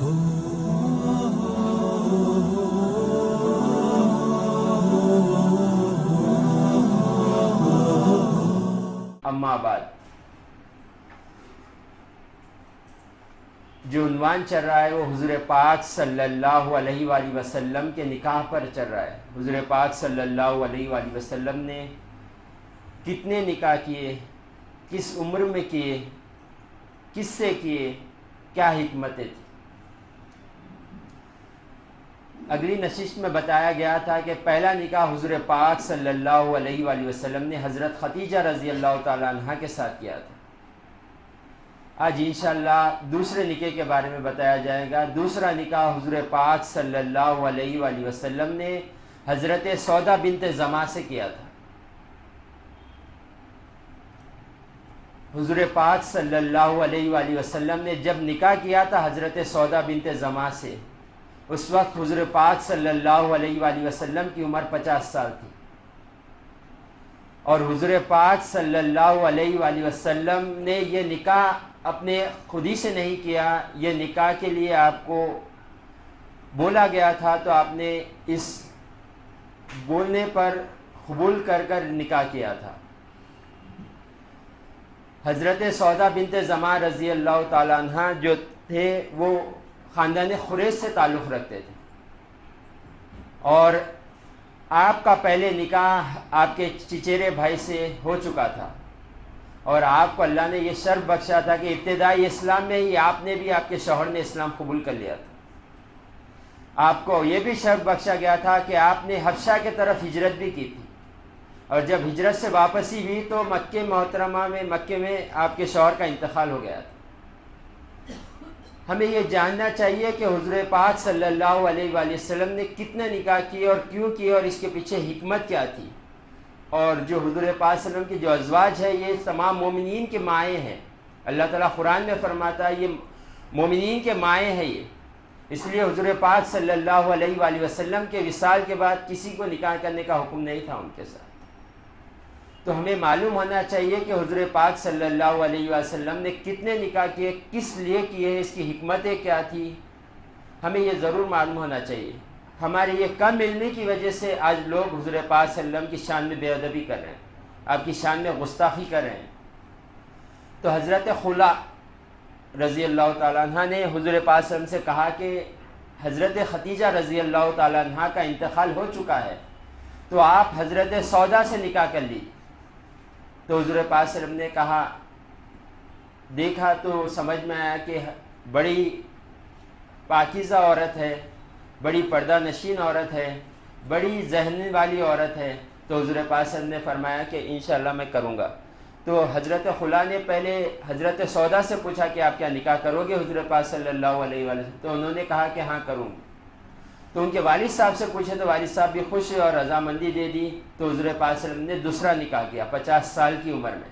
اما بعد، جو عنوان چل رہا ہے وہ حضور پاک صلی اللہ علیہ وآلہ وسلم کے نکاح پر چل رہا ہے۔ حضور پاک صلی اللہ علیہ وآلہ وسلم نے کتنے نکاح کیے، کس عمر میں کیے، کس سے کیے، کیا حکمتیں تھیں۔ اگلی نشست میں بتایا گیا تھا کہ پہلا نکاح حضور پاک صلی اللہ علیہ وآلہ وسلم نے حضرت خدیجہ رضی اللہ تعالی عنہ کے ساتھ کیا تھا۔ آج انشاءاللہ دوسرے نکاح کے بارے میں بتایا جائے گا۔ دوسرا نکاح حضور پاک صلی اللہ علیہ وآلہ وسلم نے حضرت سودا بنت زمعہ سے کیا تھا۔ حضور پاک صلی اللہ علیہ وآلہ وسلم نے جب نکاح کیا تھا حضرت سودا بنت زمعہ سے، اس وقت حضور پاک صلی اللہ علیہ وآلہ وسلم کی عمر 50 سال تھی، اور حضور پاک صلی اللہ علیہ وآلہ وسلم نے یہ نکاح اپنے خود ہی سے نہیں کیا، یہ نکاح کے لیے آپ کو بولا گیا تھا، تو آپ نے اس بولنے پر قبول کر کر نکاح کیا تھا۔ حضرت سودا بنت زمعہ رضی اللہ تعالی عنہ جو تھے وہ خاندان قریش سے تعلق رکھتے تھے، اور آپ کا پہلے نکاح آپ کے چچیرے بھائی سے ہو چکا تھا، اور آپ کو اللہ نے یہ شرف بخشا تھا کہ ابتدائی اسلام میں ہی آپ نے بھی، آپ کے شوہر نے اسلام قبول کر لیا تھا۔ آپ کو یہ بھی شرف بخشا گیا تھا کہ آپ نے حبشہ کی طرف ہجرت بھی کی تھی، اور جب ہجرت سے واپسی ہوئی تو مکہ محترمہ میں، مکہ میں آپ کے شوہر کا انتقال ہو گیا تھا۔ ہمیں یہ جاننا چاہیے کہ حضور پاک صلی اللہ علیہ وآلہ وسلم نے کتنے نکاح کیے اور کیوں کیے، اور اس کے پیچھے حکمت کیا تھی۔ اور جو حضور پاک صلی اللہ علیہ وسلم کی جو ازواج ہے یہ تمام مومنین کے مائیں ہیں۔ اللہ تعالیٰ قرآن میں فرماتا ہے یہ مومنین کے مائیں ہیں یہ، اس لیے حضور پاک صلی اللہ علیہ وآلہ وسلم کے وصال کے بعد کسی کو نکاح کرنے کا حکم نہیں تھا ان کے ساتھ۔ تو ہمیں معلوم ہونا چاہیے کہ حضور پاک صلی اللہ علیہ وسلم نے کتنے نکاح کیے، کس لیے کیے، اس کی حکمتیں کیا تھی، ہمیں یہ ضرور معلوم ہونا چاہیے۔ ہماری یہ کم علمی کی وجہ سے آج لوگ حضور پاک صلی اللہ علیہ وسلم کی شان میں بے ادبی کر رہے ہیں، آپ کی شان میں گستاخی کر رہے ہیں۔ تو حضرت خلا رضی اللہ تعالیٰ عنہ نے حضور پاک صلی اللہ علیہ وسلم سے کہا کہ حضرت خدیجہ رضی اللہ تعالیٰ عنہ کا انتقال ہو چکا ہے، تو آپ حضرت سودا سے نکاح کر لی۔ تو حضور پاک صلی اللہ علیہ وسلم نے کہا، دیکھا تو سمجھ میں آیا کہ بڑی پاکیزہ عورت ہے، بڑی پردہ نشین عورت ہے، بڑی ذہن والی عورت ہے، تو حضور پاک صلی اللہ علیہ وسلم نے فرمایا کہ انشاءاللہ میں کروں گا۔ تو حضرت خلا نے پہلے حضرت سودا سے پوچھا کہ آپ کیا نکاح کرو گے حضور پاک صلی اللہ علیہ وسلم، تو انہوں نے کہا کہ ہاں کروں گی۔ تو ان کے والد صاحب سے پوچھے تو والد صاحب بھی خوش اور رضامندی دے دی، تو حضور پاک صلی اللہ علیہ وسلم نے دوسرا نکاح کیا 50 سال کی عمر میں۔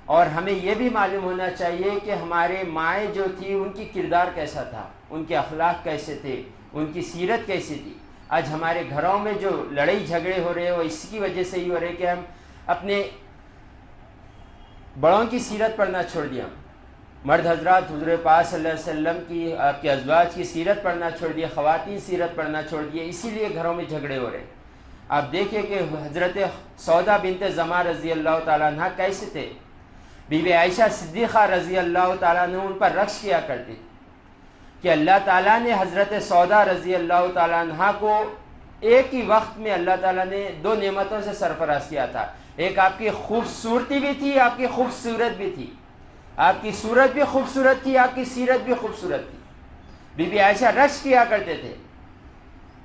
اور ہمیں یہ بھی معلوم ہونا چاہیے کہ ہمارے مائیں جو تھی ان کی کردار کیسا تھا، ان کے اخلاق کیسے تھے، ان کی سیرت کیسی تھی۔ آج ہمارے گھروں میں جو لڑائی جھگڑے ہو رہے ہو اس کی وجہ سے ہی ہو رہے کہ ہم اپنے بڑوں کی سیرت پڑھنا چھوڑ دیا، مرد حضرات حضور پاک صلی اللہ علیہ وسلم کی، آپ کے ازواج کی سیرت پڑھنا چھوڑ دیا، خواتین سیرت پڑھنا چھوڑ دیا، اسی لیے گھروں میں جھگڑے ہو رہے ہیں۔ آپ دیکھیں کہ حضرت سودا بنت زمعہ رضی اللہ تعالیٰ عنہ کیسے تھے، بی بی عائشہ صدیقہ رضی اللہ تعالیٰ عنہ ان پر رقص کیا کرتی تھی کہ اللہ تعالیٰ نے حضرت سودا رضی اللہ تعالیٰ عنہ کو ایک ہی وقت میں اللہ تعالیٰ نے 2 نعمتوں سے سرفراز کیا تھا۔ ایک آپ کی خوبصورتی بھی تھی، آپ کی خوبصورت بھی تھی، آپ کی صورت بھی خوبصورت تھی، آپ کی سیرت بھی خوبصورت تھی۔ بی بی عائشہ رقص کیا کرتے تھے،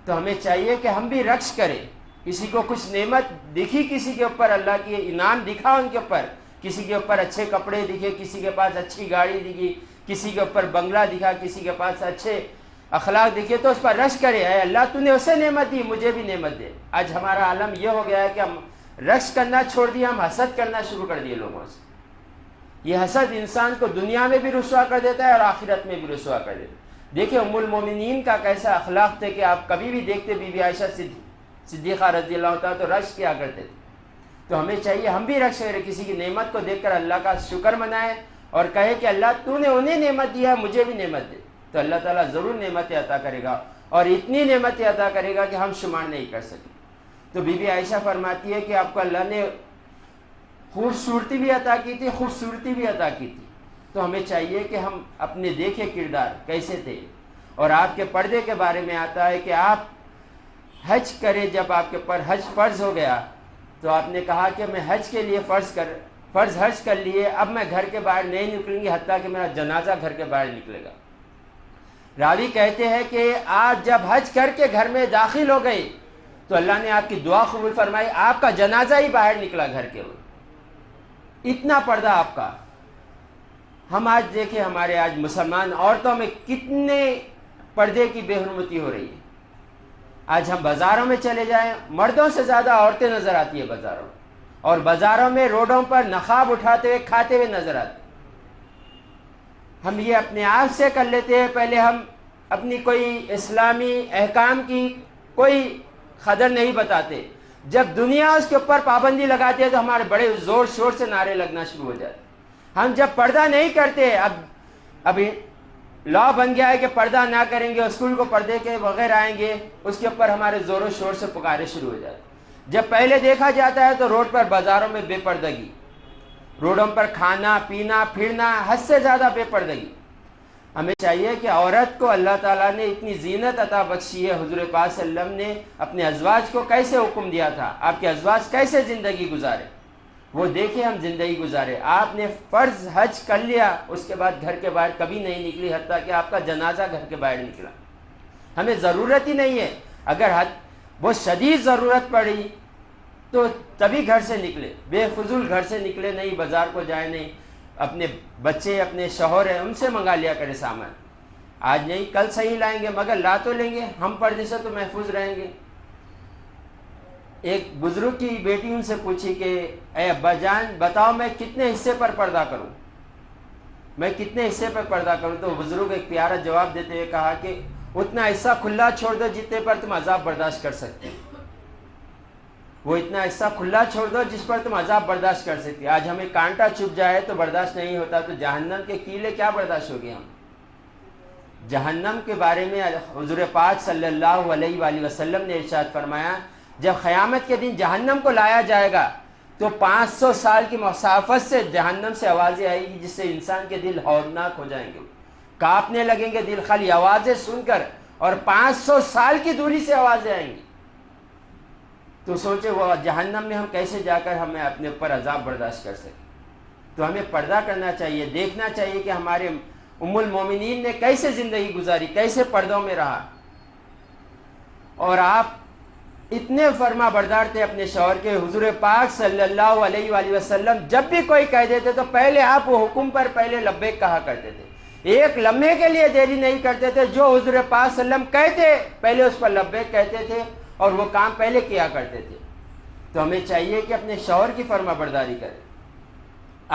تو ہمیں چاہیے کہ ہم بھی رقص کریں۔ کسی کو کچھ نعمت دکھی، کسی کے اوپر اللہ کی انعام دکھا ان کے اوپر، کسی کے اوپر اچھے کپڑے دکھے، کسی کے پاس اچھی گاڑی دکھی، کسی کے اوپر بنگلہ دکھا، کسی کے پاس اچھے اخلاق دکھے، تو اس پر رقص کرے، اے اللہ تو نے اسے نعمت دی، مجھے بھی نعمت دے۔ آج ہمارا عالم یہ ہو گیا ہے کہ ہم رقص کرنا چھوڑ دیا، ہم حسد کرنا شروع کر دیے لوگوں سے۔ یہ حسد انسان کو دنیا میں بھی رسوا کر دیتا ہے اور آخرت میں بھی رسوا کر دیتا ہے۔ دیکھیں ام المومنین کا کیسا اخلاق تھے کہ آپ کبھی بھی دیکھتے بی بی عائشہ صدیقہ رضی اللہ تعالیٰ تو رقص کیا کرتے تھے۔ تو ہمیں چاہیے ہم بھی رقص کریں، کسی کی نعمت کو دیکھ کر اللہ کا شکر منائیں اور کہے کہ اللہ تو نے انہیں نعمت دیا، مجھے بھی نعمت دے۔ تو اللہ تعالیٰ ضرور نعمتیں عطا کرے گا، اور اتنی نعمتیں عطا کرے گا کہ ہم شمار نہیں کر سکیں۔ تو بی بی عائشہ فرماتی ہے کہ آپ کو اللہ نے خوبصورتی بھی عطا کی تھی، خوبصورتی بھی عطا کی تھی، تو ہمیں چاہیے کہ ہم اپنے دیکھے کردار کیسے تھے۔ اور آپ کے پردے کے بارے میں آتا ہے کہ آپ حج کرے، جب آپ کے پر حج فرض ہو گیا تو آپ نے کہا کہ میں حج کے لیے فرض حج کر لیے، اب میں گھر کے باہر نہیں نکلوں گی حتیٰ کہ میرا جنازہ گھر کے باہر نکلے گا۔ راوی کہتے ہیں کہ آپ جب حج کر کے گھر میں داخل ہو گئے تو اللہ نے آپ کی دعا قبول فرمائی، آپ کا جنازہ ہی باہر نکلا گھر کے اوپر، اتنا پردہ آپ کا۔ ہم آج دیکھیں ہمارے آج مسلمان عورتوں میں کتنے پردے کی بے حرمتی ہو رہی ہے۔ آج ہم بازاروں میں چلے جائیں، مردوں سے زیادہ عورتیں نظر آتی ہیں بازاروں میں، اور بازاروں میں روڈوں پر نقاب اٹھاتے ہوئے کھاتے ہوئے نظر آتے ہیں۔ ہم یہ اپنے آپ سے کر لیتے ہیں، پہلے ہم اپنی کوئی اسلامی احکام کی کوئی قدر نہیں بتاتے، جب دنیا اس کے اوپر پابندی لگاتی ہے تو ہمارے بڑے زور شور سے نعرے لگنا شروع ہو جاتے۔ ہم جب پردہ نہیں کرتے، ابھی لا بن گیا ہے کہ پردہ نہ کریں گے، اسکول کو پردے کے بغیر آئیں گے، اس کے اوپر ہمارے زور و شور سے پکارے شروع ہو جاتے۔ جب پہلے دیکھا جاتا ہے تو روڈ پر بازاروں میں بے پردگی، روڈوں پر کھانا پینا پھرنا، حد سے زیادہ بے پردگی۔ ہمیں چاہیے کہ عورت کو اللہ تعالیٰ نے اتنی زینت عطا بخشی ہے، حضور پاک صلی اللہ علیہ وسلم نے اپنے ازواج کو کیسے حکم دیا تھا، آپ کے ازواج کیسے زندگی گزارے، وہ دیکھیں ہم زندگی گزارے۔ آپ نے فرض حج کر لیا، اس کے بعد گھر کے باہر کبھی نہیں نکلی، حتیٰ کہ آپ کا جنازہ گھر کے باہر نکلا۔ ہمیں ضرورت ہی نہیں ہے، اگر بہت شدید ضرورت پڑی تو تبھی گھر سے نکلے، بے فضول گھر سے نکلے نہیں، بازار کو جائے نہیں، اپنے بچے اپنے شوہر ہیں ان سے منگا لیا کرے سامان، آج نہیں کل صحیح لائیں گے، مگر لا تو لیں گے، ہم پردے سے تو محفوظ رہیں گے۔ ایک بزرگ کی بیٹی ان سے پوچھی کہ اے ابا جان بتاؤ میں کتنے حصے پر پردہ کروں، میں کتنے حصے پر پردہ کروں؟ تو بزرگ ایک پیارا جواب دیتے ہوئے کہا کہ اتنا حصہ کھلا چھوڑ دو جتنے پر تم عذاب برداشت کر سکتے، وہ اتنا حصہ کھلا چھوڑ دو جس پر تم عذاب برداشت کر سکتے۔ آج ہمیں کانٹا چھپ جائے تو برداشت نہیں ہوتا، تو جہنم کے کیلے کیا برداشت ہوگی ہم؟ جہنم کے بارے میں حضور پاک صلی اللہ علیہ وآلہ وسلم نے ارشاد فرمایا، جب قیامت کے دن جہنم کو لایا جائے گا تو 500 سال کی مسافت سے جہنم سے آوازیں آئیں گی، جس سے انسان کے دل ہولناک ہو جائیں گے، کانپنے لگیں گے دل، خالی آوازیں سن کر، اور 500 سال کی دوری سے آوازیں آئیں گی۔ تو سوچے وہ جہنم میں ہم کیسے جا کر ہمیں اپنے اوپر عذاب برداشت کر سکیں۔ تو ہمیں پردہ کرنا چاہیے، دیکھنا چاہیے کہ ہمارے ام المومنین نے کیسے زندگی گزاری، کیسے پردوں میں رہا۔ اور آپ اتنے فرما بردار تھے اپنے شوہر کے، حضور پاک صلی اللہ علیہ وآلہ وسلم جب بھی کوئی کہہ دیتے تو پہلے آپ وہ حکم پر پہلے لبیک کہا کرتے تھے، ایک لمحے کے لیے دیری نہیں کرتے تھے، جو حضور پاک صلی اللہ علیہ وسلم کہتے پہلے اس پر لبیک کہتے تھے، اور وہ کام پہلے کیا کرتے تھے۔ تو ہمیں چاہیے کہ اپنے شوہر کی فرما برداری کریں۔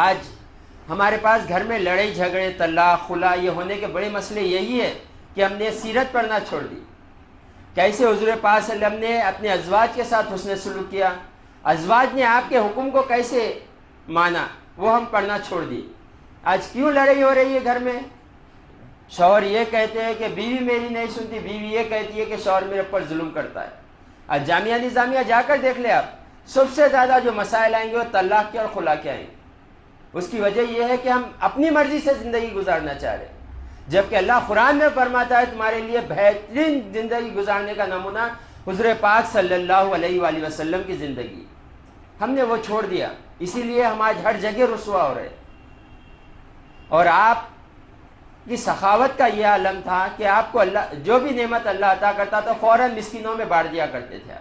آج ہمارے پاس گھر میں لڑائی جھگڑے، طلاق، خلا، یہ ہونے کے بڑے مسئلے یہی ہے کہ ہم نے سیرت پڑھنا چھوڑ دی، کیسے حضور پاک صلی اللہ علیہ وسلم نے اپنے ازواج کے ساتھ حسن سلوک کیا، ازواج نے آپ کے حکم کو کیسے مانا، وہ ہم پڑھنا چھوڑ دی۔ آج کیوں لڑائی ہو رہی ہے گھر میں؟ شوہر یہ کہتے ہیں کہ بیوی میری نہیں سنتی، بیوی یہ کہتی ہے کہ شوہر میرے اوپر ظلم کرتا ہے۔ آج جامعہ نظامیہ جا کر دیکھ لیں آپ، سب سے زیادہ جو مسائل آئیں گے وہ طلاق کے اور خلا کے آئیں گے۔ اس کی وجہ یہ ہے کہ ہم اپنی مرضی سے زندگی گزارنا چاہ رہے ہیں، جبکہ اللہ قرآن میں فرماتا ہے تمہارے لیے بہترین زندگی گزارنے کا نمونہ حضور پاک صلی اللہ علیہ وآلہ وسلم کی زندگی، ہم نے وہ چھوڑ دیا، اسی لیے ہم آج ہر جگہ رسوا ہو رہے۔ اور آپ کی سخاوت کا یہ عالم تھا کہ آپ کو اللہ جو بھی نعمت اللہ عطا کرتا تھا فوراً مسکینوں میں بانٹ دیا کرتے تھے۔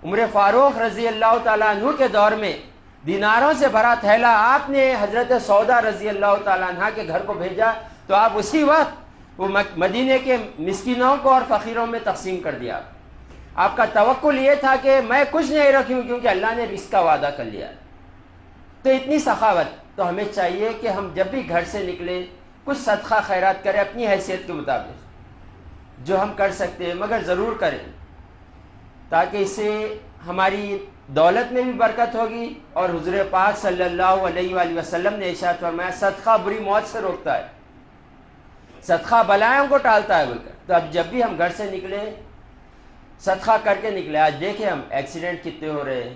عمر فاروق رضی اللہ تعالیٰ عنہ کے دور میں دیناروں سے بھرا تھیلا آپ نے حضرت سودا رضی اللہ تعالیٰ عنہ کے گھر کو بھیجا تو آپ اسی وقت وہ مدینے کے مسکینوں کو اور فقیروں میں تقسیم کر دیا۔ آپ کا توکل یہ تھا کہ میں کچھ نہیں رکھوں کیونکہ اللہ نے رزق کا وعدہ کر لیا۔ تو اتنی سخاوت، تو ہمیں چاہیے کہ ہم جب بھی گھر سے نکلیں کچھ صدقہ خیرات کریں اپنی حیثیت کے مطابق جو ہم کر سکتے ہیں، مگر ضرور کریں، تاکہ اس سے ہماری دولت میں بھی برکت ہوگی۔ اور حضور پاک صلی اللہ علیہ وآلہ وسلم نے ارشاد فرمایا صدقہ بری موت سے روکتا ہے، صدقہ بلائیں کو ٹالتا ہے بول کر. تو اب جب بھی ہم گھر سے نکلے صدقہ کر کے نکلے. آج دیکھیں ہم ایکسیڈنٹ کتنے ہو رہے ہیں,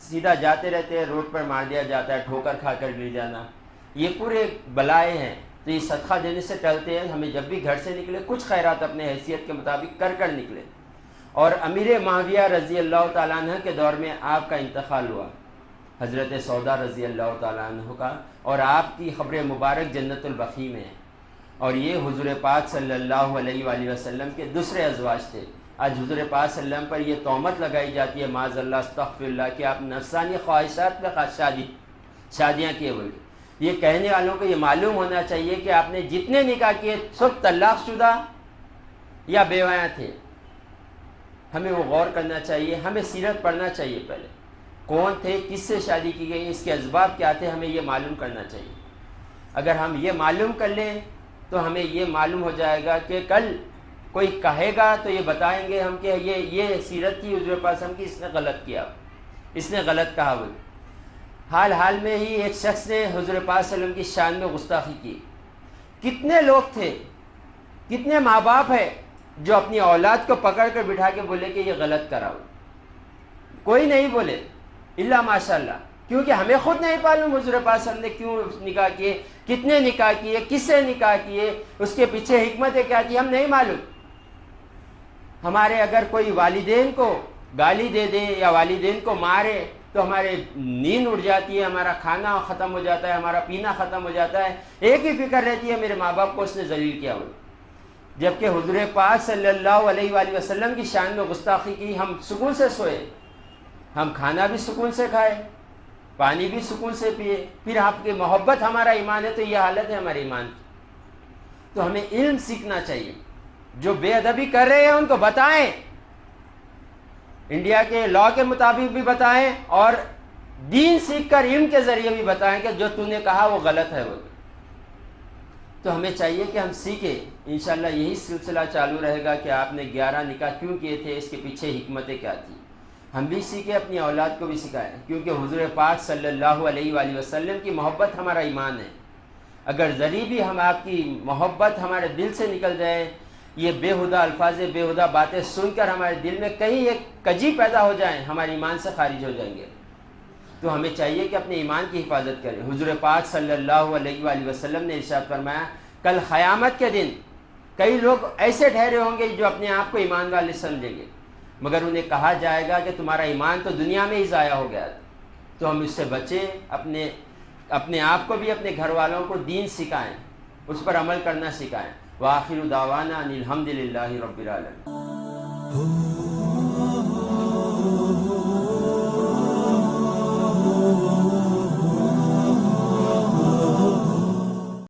سیدھا جاتے رہتے ہیں, روڈ پر مار دیا جاتا ہے, ٹھوکر کھا کر گر جانا, یہ پورے بلائے ہیں. تو یہ صدقہ دینے سے ٹلتے ہیں. ہمیں جب بھی گھر سے نکلے کچھ خیرات اپنے حیثیت کے مطابق کر کر نکلے. اور امیر معاویہ رضی اللہ تعالیٰ عنہ کے دور میں آپ کا انتقال ہوا, حضرت سودا رضی اللہ تعالیٰ عنہ کا, اور آپ کی قبر مبارک جنت البقیع میں ہے. اور یہ حضور پاک صلی اللہ علیہ وآلہ وسلم کے دوسرے ازواج تھے. آج حضور پاک صلی اللہ علیہ وسلم پر یہ تہمت لگائی جاتی ہے معاذ اللہ استغفر اللہ کہ آپ نفسانی خواہشات پہ شادیاں کیے ہوئے. یہ کہنے والوں کو یہ معلوم ہونا چاہیے کہ آپ نے جتنے نکاح کیے سب طلاق شدہ یا بیویاں تھے. ہمیں وہ غور کرنا چاہیے, ہمیں سیرت پڑھنا چاہیے, پہلے کون تھے, کس سے شادی کی گئی, اس کے اسباب کیا تھے, ہمیں یہ معلوم کرنا چاہیے. اگر ہم یہ معلوم کر لیں تو ہمیں یہ معلوم ہو جائے گا کہ کل کوئی کہے گا تو یہ بتائیں گے ہم کہ یہ سیرت کی حضور پاک صلی اللہ علیہ وسلم کی, اس نے غلط کیا, اس نے غلط کہا. وہ حال میں ہی ایک شخص نے حضور پاک صلی اللہ علیہ وسلم کی شان میں گستاخی کی. کتنے لوگ تھے, کتنے ماں باپ ہیں جو اپنی اولاد کو پکڑ کر بٹھا کے بولے کہ یہ غلط کرا. کوئی نہیں بولے الا ماشاء اللہ, کیونکہ ہمیں خود نہیں معلوم حضور پاک صلی اللہ علیہ وسلم نے کیوں نکاح کیے, کتنے نکاح کیے, کس سے نکاح کیے, اس کے پیچھے حکمتیں کیا تھی, ہم نہیں معلوم. ہمارے اگر کوئی والدین کو گالی دے دے یا والدین کو مارے تو ہمارے نیند اڑ جاتی ہے, ہمارا کھانا ختم ہو جاتا ہے, ہمارا پینا ختم ہو جاتا ہے. ایک ہی فکر رہتی ہے میرے ماں باپ کو اس نے ذلیل کیا ہوا. جبکہ حضور پاک صلی اللہ علیہ وآلہ وسلم کی شان میں گستاخی کی. ہم سکون سے سوئے, ہم کھانا بھی سکون سے کھائے, پانی بھی سکون سے پیے, پھر آپ کی محبت ہمارا ایمان ہے. تو یہ حالت ہے ہمارے ایمان کی. تو ہمیں علم سیکھنا چاہیے. جو بے ادبی کر رہے ہیں ان کو بتائیں, انڈیا کے لا کے مطابق بھی بتائیں, اور دین سیکھ کر علم کے ذریعے بھی بتائیں کہ جو تو نے کہا وہ غلط ہے. وہ تو ہمیں چاہیے کہ ہم سیکھیں. انشاءاللہ یہی سلسلہ چالو رہے گا کہ آپ نے 11 نکاح کیوں کیے تھے, اس کے پیچھے حکمتیں کیا تھیں. ہم بھی سیکھیں, اپنی اولاد کو بھی سکھائیں, کیونکہ حضور پاک صلی اللہ علیہ وآلہ وسلم کی محبت ہمارا ایمان ہے. اگر ذری بھی ہم آپ کی محبت ہمارے دل سے نکل جائے, یہ بےہودہ الفاظ, بےہودہ باتیں سن کر ہمارے دل میں کہیں ایک کجی پیدا ہو جائیں, ہمارے ایمان سے خارج ہو جائیں گے. تو ہمیں چاہیے کہ اپنے ایمان کی حفاظت کریں. حضور پاک صلی اللہ علیہ وآلہ وسلم نے ارشاد فرمایا کل قیامت کے دن کئی لوگ ایسے ٹھہرے ہوں گے جو اپنے آپ کو ایمان والے سمجھیں گے, مگر انہیں کہا جائے گا کہ تمہارا ایمان تو دنیا میں ہی ضائع ہو گیا. تو ہم اس سے بچیں, اپنے آپ کو بھی اپنے گھر والوں کو دین سکھائیں, اس پر عمل کرنا سکھائیں. وآخر دعوانا ان الحمد للہ رب العالمین.